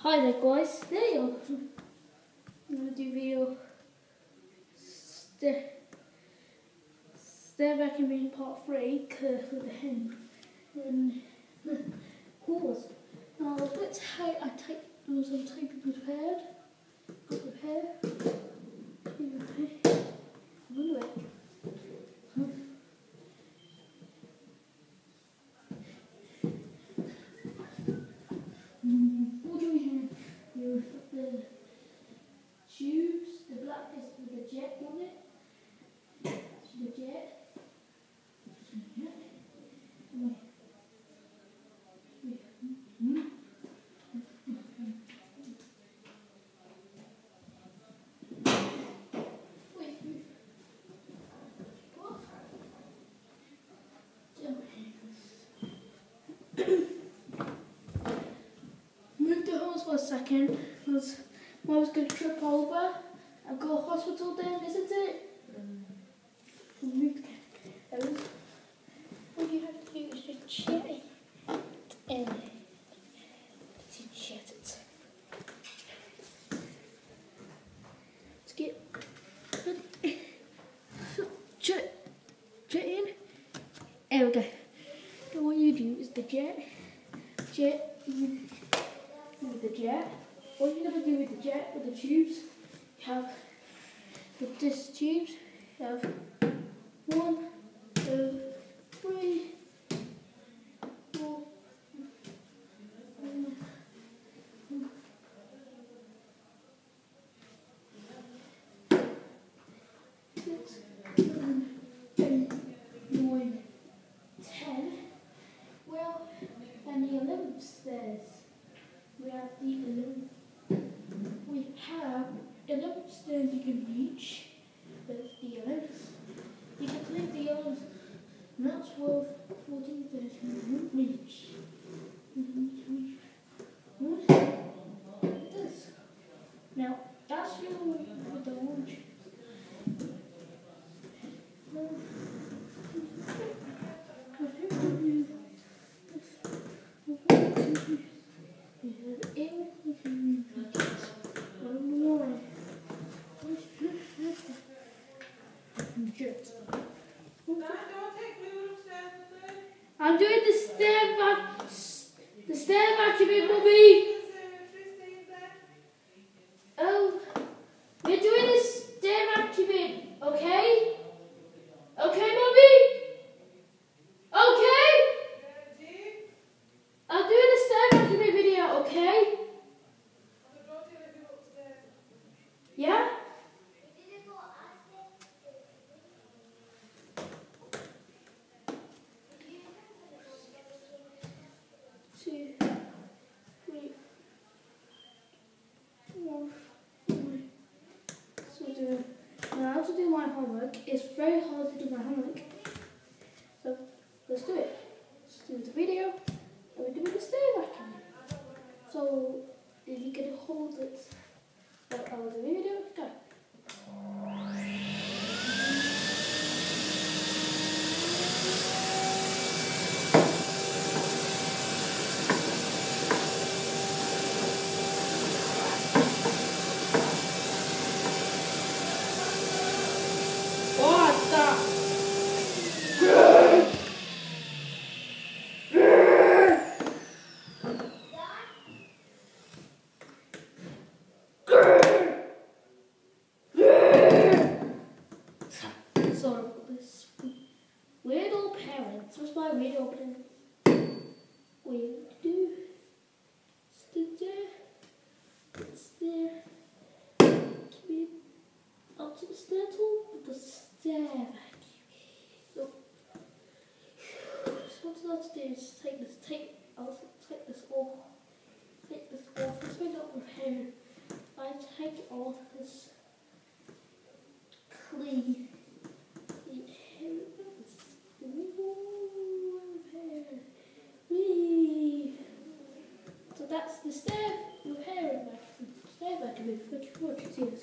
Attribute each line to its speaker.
Speaker 1: Hi there guys, today I'm going to do video stair vacuuming part 3 for the hen and pause. Now let's say I take some tape prepared, got prepared, what do we have? You've got the tubes, the black is with the jet on it. The jet. Move the hose for a second because I was going to trip over and go to hospital then, isn't it? All you have to do is just chat it and chat it. Let's get chat in. There we go. And what you do is the jet with the jet. What you're going to do with the jet, with the tubes, you have with this tubes, you have 1, 2, 3, 4, 6, 7, 8, 9, 10. Well, and the 11th stairs. We have the 11th. We have 11 stairs you can reach. That's the 11th. You can take the others. Not 12, 14, 13. You won't reach. Like this. Now, that's your with the orange. I'm doing the stair vacuuming, Mummy. Oh, we're doing the stair vacuuming, okay? Okay, Mummy? Okay? I'm doing the stair vacuuming video, okay? Yeah? 2, 3, 4, 5. So now to do my homework. It's very hard to do my homework. So let's do it. Let's do the video and we're doing the stair vacuum. So if you can hold it while I will do the video, go. Sorry about this. Weird old parents. What's my weird old parents? We do stair. Keep it up to the stair tool with the stair vacuum. So what I'll do is take this tape. I'll take this off. Take this off. Let's make it up with hair. I take it off this clean. So that's the stair vacuum. Stair vacuum. Watch, see this.